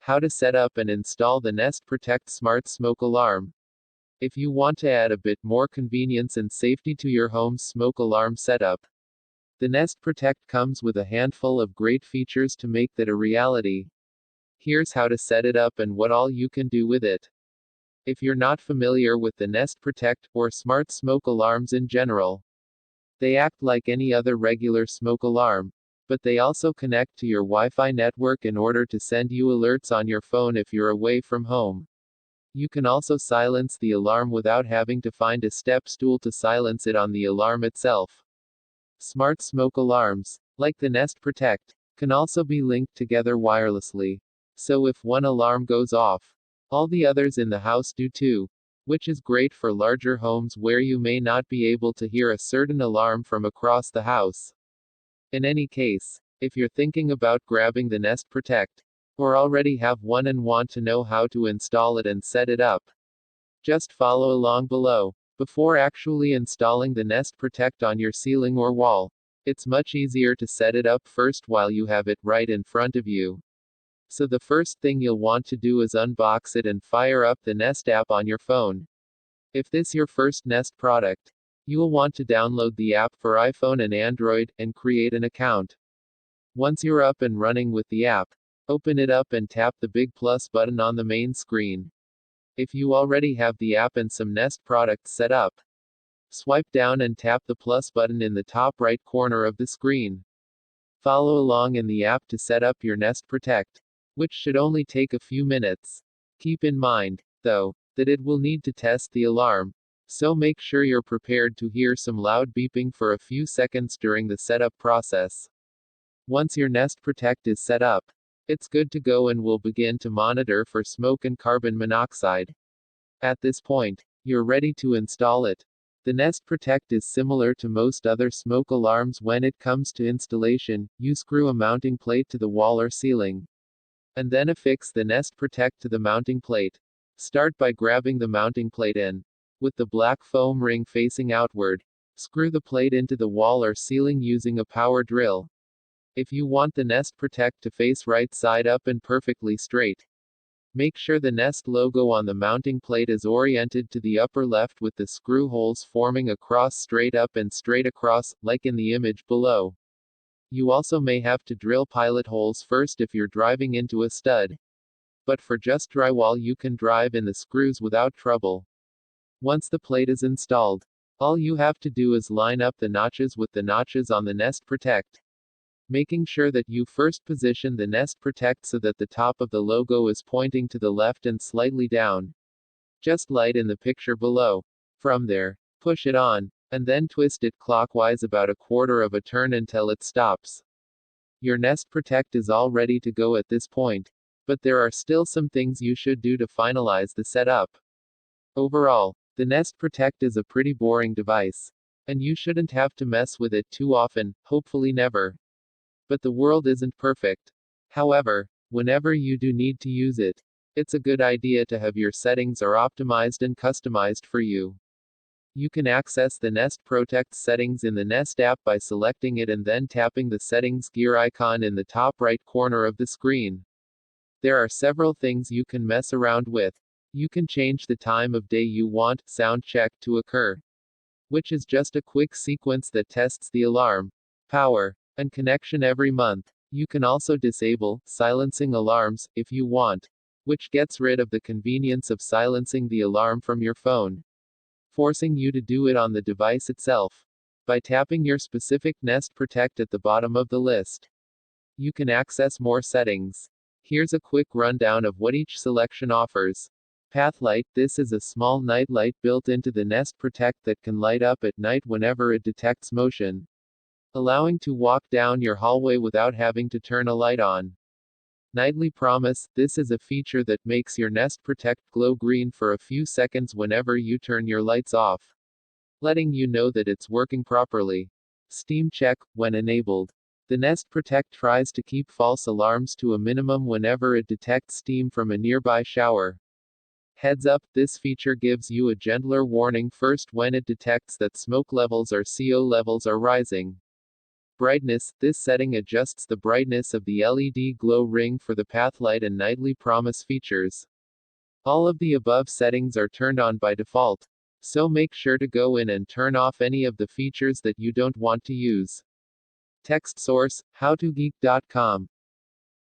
How to set up and install the Nest Protect Smart Smoke Alarm. If you want to add a bit more convenience and safety to your home's smoke alarm setup, the Nest Protect comes with a handful of great features to make that a reality. Here's how to set it up and what all you can do with it. If you're not familiar with the Nest Protect, or smart smoke alarms in general, they act like any other regular smoke alarm, but they also connect to your Wi-Fi network in order to send you alerts on your phone if you're away from home. You can also silence the alarm without having to find a step stool to silence it on the alarm itself. Smart smoke alarms, like the Nest Protect, can also be linked together wirelessly. So if one alarm goes off, all the others in the house do too, which is great for larger homes where you may not be able to hear a certain alarm from across the house. In any case, if you're thinking about grabbing the Nest Protect, or already have one and want to know how to install it and set it up, just follow along below. Before actually installing the Nest Protect on your ceiling or wall, it's much easier to set it up first while you have it right in front of you. So the first thing you'll want to do is unbox it and fire up the Nest app on your phone. If this is your first Nest product, you will want to download the app for iPhone and Android, and create an account. Once you're up and running with the app, open it up and tap the big plus button on the main screen. If you already have the app and some Nest products set up, swipe down and tap the plus button in the top right corner of the screen. Follow along in the app to set up your Nest Protect, which should only take a few minutes. Keep in mind, though, that it will need to test the alarm, so make sure you're prepared to hear some loud beeping for a few seconds during the setup process. Once your Nest Protect is set up, it's good to go and will begin to monitor for smoke and carbon monoxide. At this point, you're ready to install it. The Nest Protect is similar to most other smoke alarms when it comes to installation. You screw a mounting plate to the wall or ceiling, and then affix the Nest Protect to the mounting plate. Start by grabbing the mounting plate in, with the black foam ring facing outward. Screw the plate into the wall or ceiling using a power drill. If you want the Nest Protect to face right side up and perfectly straight, make sure the Nest logo on the mounting plate is oriented to the upper left with the screw holes forming across straight up and straight across, like in the image below. You also may have to drill pilot holes first if you're driving into a stud. But for just drywall you can drive in the screws without trouble. Once the plate is installed, all you have to do is line up the notches with the notches on the Nest Protect, making sure that you first position the Nest Protect so that the top of the logo is pointing to the left and slightly down, just like in the picture below. From there, push it on, and then twist it clockwise about a quarter of a turn until it stops. Your Nest Protect is all ready to go at this point, but there are still some things you should do to finalize the setup. Overall, the Nest Protect is a pretty boring device, and you shouldn't have to mess with it too often, hopefully never. But the world isn't perfect. However, whenever you do need to use it, it's a good idea to have your settings are optimized and customized for you. You can access the Nest Protect settings in the Nest app by selecting it and then tapping the settings gear icon in the top right corner of the screen. There are several things you can mess around with. You can change the time of day you want sound check to occur, which is just a quick sequence that tests the alarm, power, and connection every month. You can also disable silencing alarms if you want, which gets rid of the convenience of silencing the alarm from your phone, forcing you to do it on the device itself. By tapping your specific Nest Protect at the bottom of the list, you can access more settings. Here's a quick rundown of what each selection offers. Path light. This is a small night light built into the Nest Protect that can light up at night whenever it detects motion, allowing to walk down your hallway without having to turn a light on. Nightly promise. This is a feature that makes your Nest Protect glow green for a few seconds whenever you turn your lights off, letting you know that it's working properly. Steam check. When enabled, the Nest Protect tries to keep false alarms to a minimum whenever it detects steam from a nearby shower. Heads up. This feature gives you a gentler warning first when it detects that smoke levels or CO levels are rising. Brightness. This setting adjusts the brightness of the LED glow ring for the pathlight and nightly promise features. All of the above settings are turned on by default. So make sure to go in and turn off any of the features that you don't want to use. Text source, howtogeek.com.